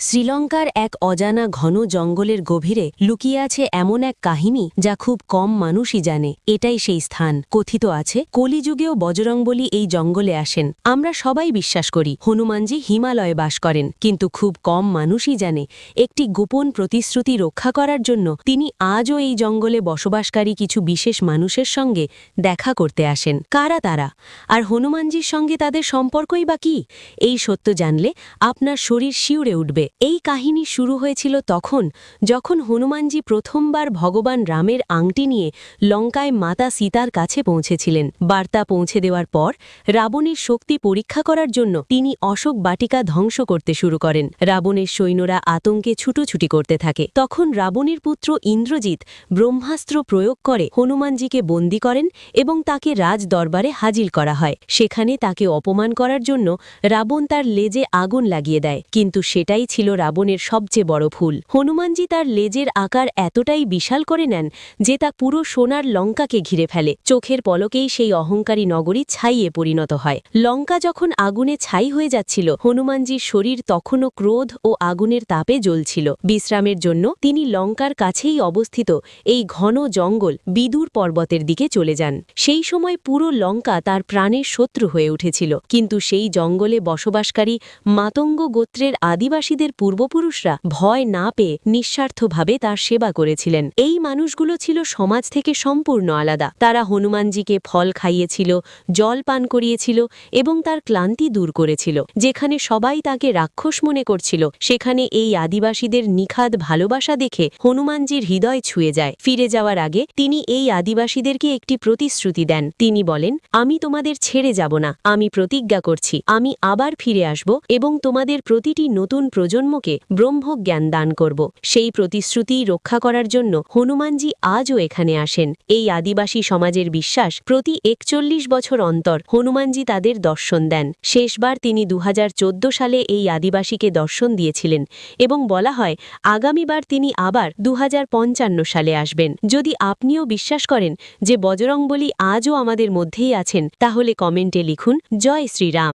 শ্রীলঙ্কার এক অজানা ঘন জঙ্গলের গভীরে লুকিয়ে আছে এমন এক কাহিনী যা খুব কম মানুষই জানে। এটাই সেই স্থান। কথিত আছে কলিযুগেও বজরংবলী এই জঙ্গলে আসেন। আমরা সবাই বিশ্বাস করি হনুমানজি হিমালয়ে বাস করেন, কিন্তু খুব কম মানুষই জানে একটি গোপন প্রতিশ্রুতি রক্ষা করার জন্য তিনি আজও এই জঙ্গলে বসবাসকারী কিছু বিশেষ মানুষের সঙ্গে দেখা করতে আসেন। কারা তারা, আর হনুমানজির সঙ্গে তাদের সম্পর্কই বা কী? এই সত্য জানলে আপনার শরীর শিউরে উঠবে। এই কাহিনী শুরু হয়েছিল তখন যখন হনুমানজি প্রথমবার ভগবান রামের আংটি নিয়ে লঙ্কায় মাতা সীতার কাছে পৌঁছেছিলেন। বার্তা পৌঁছে দেওয়ার পর রাবণের শক্তি পরীক্ষা করার জন্য তিনি অশোক বাটিকা ধ্বংস করতে শুরু করেন। রাবণের সৈন্যরা আতঙ্কে ছুটোছুটি করতে থাকে। তখন রাবণের পুত্র ইন্দ্রজিৎ ব্রহ্মাস্ত্র প্রয়োগ করে হনুমানজিকে বন্দী করেন এবং তাকে রাজ দরবারে হাজির করা হয়। সেখানে তাকে অপমান করার জন্য রাবণ তার লেজে আগুন লাগিয়ে দেয়, কিন্তু সেটাই ছিল রাবণের সবচেয়ে বড় ভুল। হনুমানজি তার লেজের আকার এতটাই বিশাল করে নেন যে তা পুরো সোনার লঙ্কাকে ঘিরে ফেলে। চোখের পলকেই সেই অহংকারী নগরী ছাইয়ে পরিণত হয়। লঙ্কা যখন আগুনে ছাই হয়ে যাচ্ছিল, হনুমানজির শরীর তখনও ক্রোধ ও আগুনের তাপে জ্বলছিল। বিশ্রামের জন্য তিনি লঙ্কার কাছেই অবস্থিত এই ঘন জঙ্গল বিদুর পর্বতের দিকে চলে যান। সেই সময় পুরো লঙ্কা তার প্রাণের শত্রু হয়ে উঠেছিল, কিন্তু সেই জঙ্গলে বসবাসকারী মাতঙ্গ গোত্রের আদিবাসীদের পূর্বপুরুষরা ভয় না পেয়ে নিঃস্বার্থভাবে তার সেবা করেছিলেন। এই মানুষগুলো ছিল সমাজ থেকে সম্পূর্ণ আলাদা। তারা হনুমানজিকে ফল খাইয়েছিল, জল পান করিয়েছিল এবং তার ক্লান্তি দূর করেছিল। যেখানে সবাই তাকে রাক্ষস মনে করছিল, সেখানে এই আদিবাসীদের নিখাদ ভালোবাসা দেখে হনুমানজির হৃদয় ছুঁয়ে যায়। ফিরে যাওয়ার আগে তিনি এই আদিবাসীদেরকে একটি প্রতিশ্রুতি দেন। তিনি বলেন, আমি তোমাদের ছেড়ে যাব না। আমি প্রতিজ্ঞা করছি, আমি আবার ফিরে আসব এবং তোমাদের প্রতিটি নতুন প্রজন্মকে ব্রহ্মজ্ঞান দান করব। সেই প্রতিশ্রুতি রক্ষা করার জন্য হনুমানজি আজও এখানে আসেন। এই আদিবাসী সমাজের বিশ্বাস, প্রতি 41 বছর অন্তর হনুমানজি তাদের দর্শন দেন। শেষবার তিনি 2014 সালে এই আদিবাসীকে দর্শন দিয়েছিলেন এবং বলা হয় আগামীবার তিনি আবার 2055 সালে আসবেন। যদি আপনিও বিশ্বাস করেন যে বজরংবলী আজও আমাদের মধ্যেই আছেন, তাহলে কমেন্টে লিখুন জয় শ্রীরাম।